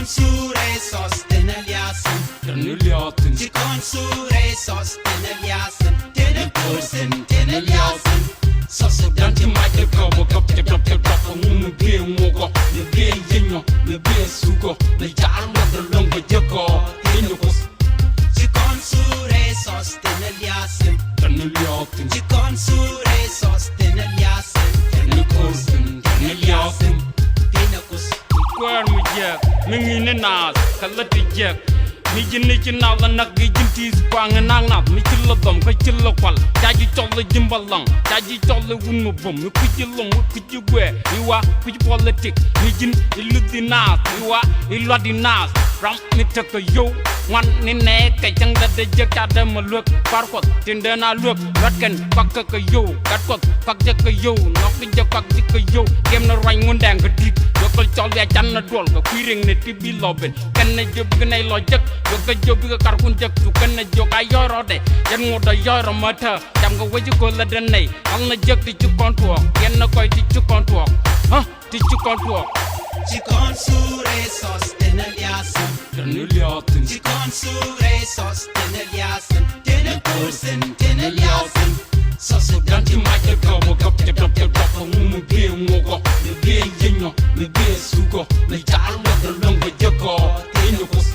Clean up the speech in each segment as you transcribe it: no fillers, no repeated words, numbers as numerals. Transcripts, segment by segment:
consure sosteneliasen. Teneliasen. Ci consure sosteneliasen. Tene kursen teneliasen. Sasso danti maite kabo kap te kap te kap mu be ngogo me be yenyo me be sugo me jal mo de longo jeko ino kos Ci consure sosteneliasen. teneliasen. Ci consure sosteneliasen. Tene kursen teneliasen. Tene kus. Kwar mu jek mi ngi ne na kalati jek mi jinni ci na la nak gi jinti kwa nga nang na mi ci la dom ka ci la kwal jaji toll jimbalang jaji toll wun mu bom mi ku ci lom ku ci gwe mi wa ku ci politique mi jin iludi nas mi wa ilodi nas ram mi tek yo wan ni ne ka jang da de jek ta de ma luk par ko tinde na luk ratken pak ka yo kat ko pak je ka yo nok di je pak di ka yo kem na rañ ngun dang ka dit yokal chol ya chan na dol ka piring ne ti bi loben kan na job gnay lo jek yo ka job ka kar kun jek tu kan na jo ka yoro de yan ngo da yoro mata jam nga waji ko la den nay al na jek ti ci kontu yen na koy ti ci kontu ha ti ci kontu Ci consure sosteneliasen. teneliasen. Ci consure sosteneliasen. Tene kursen teneliasen. Sasso danti maite kabo kap te kap te kap mu be ngogo me be yenyo me be sugo me jal mo de longo jeko ino kos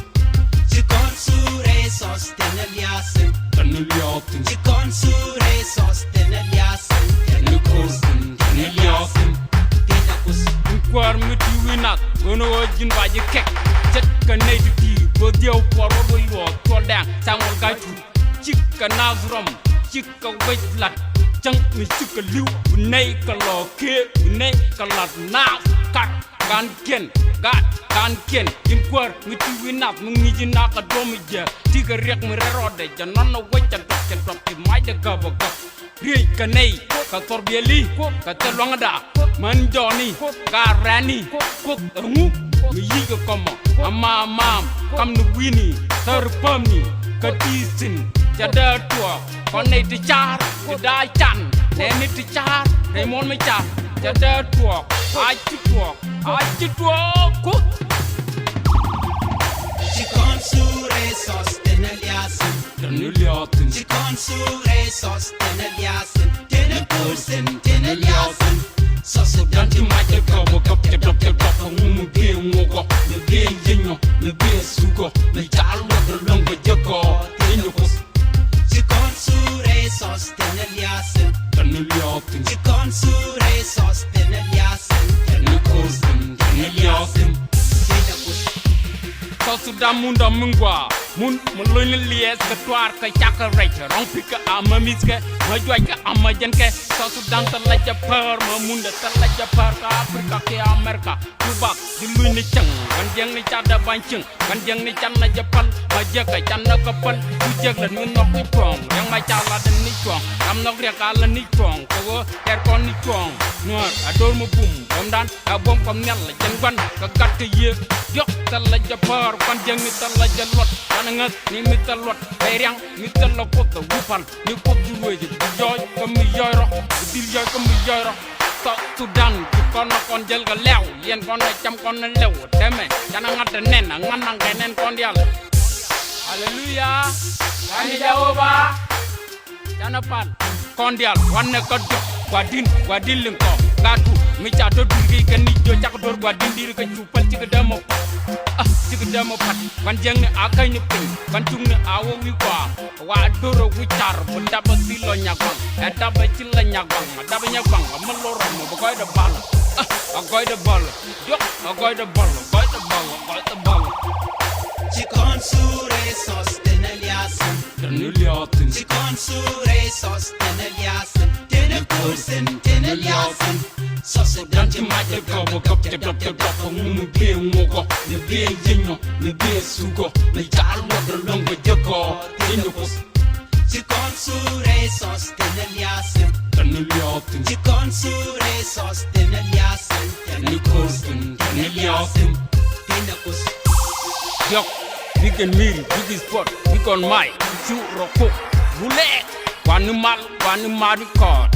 Ci consure sosteneliasen. teneliasen. Ci consure sosteneliasen. Tene kursen teneliasen. Tene kus. Kwar mi ti winat gono jin baje kek jet ka ne ti bo dio poro do yo to dang samol ga tu chika nazrom chika wetlat chang mi chika liu nei ka lo ke nei ka lat na kat kan ken in kwar mi ti winat mu ngi jin na ka do mi je ti ka rek mi rerode ja non no wechan top ti mai de ka bo ka ri ka nei ka torbieli ka te longa man joni ka rani ko ngu mi yiga komo amma mam kam no wini tar pamni ka tisin jada tua konne ti char ti dai chan ne ni ti char ne mon me char jada tua a ti tua ko Ci consure sosteneliasen. teneliasen. Ci consure sosteneliasen. Tene kursen teneliasen. Sasso danti maite kabo kap te kap mu be ngogo me be yenyo me be sugo me jal mo de longo jeko ino kos Ci consure sosteneliasen. teneliasen. Ci consure sosteneliasen. Tene kursen teneliasen. Tene kus. Sudah munda mungwa mun mulun lies ke tuar ke cakar raja rong pika amamis ke majuai ke amajan ke sudah terlaja per mamunda terlaja per ke Afrika ke Amerika Cuba dulu ni ceng kan jeng ni cada banceng kan jeng ni cana Jepang maja ke cana kapal ujak dan nunok ni tuang yang macala dan ni tuang am nok dia kala ni tuang kau terkon ni tuang nuar ador mubum dan abom kamnyal jengban kegat ke ye yok terlaja per kan jeng ni terlaja lot anangat ni mitalot bayang mitalokot wupan ni ko duwe ji joy kami yoro dil joy kami yoro ta sudan kon kon jel ga lew yen kon cham kon lew deme jana ngat nen ngan kenen kon dial haleluya ani jawoba jana pan kon dial wanne ko do wadin lim ko gatu mi cha to durgi ken ni jo chak dor wadin dir ka cupal ci ga demo ci ga demo pat kan jeng ni akay ni pin kan tung ni awo wi kwa wa doro wi tar bu daba silo nyagong daba ci la nyagong daba nyagong ma loro mo ba koy da bal agoy da bal yo agoy da bal Ci consure sosteneliasen. teneliasen. Ci consure sosteneliasen. Tene kursen teneliasen. Sasso danti maite kabo kap te kap mu be ngogo me be yenyo me be sugo me jal mo de longo jeko ino kos Ci consure sosteneliasen. teneliasen. Ci consure sosteneliasen. Tene kursen teneliasen. Tene kus. Yok big and miri big sport big on my chu roko bule wanu mal wanu mari kod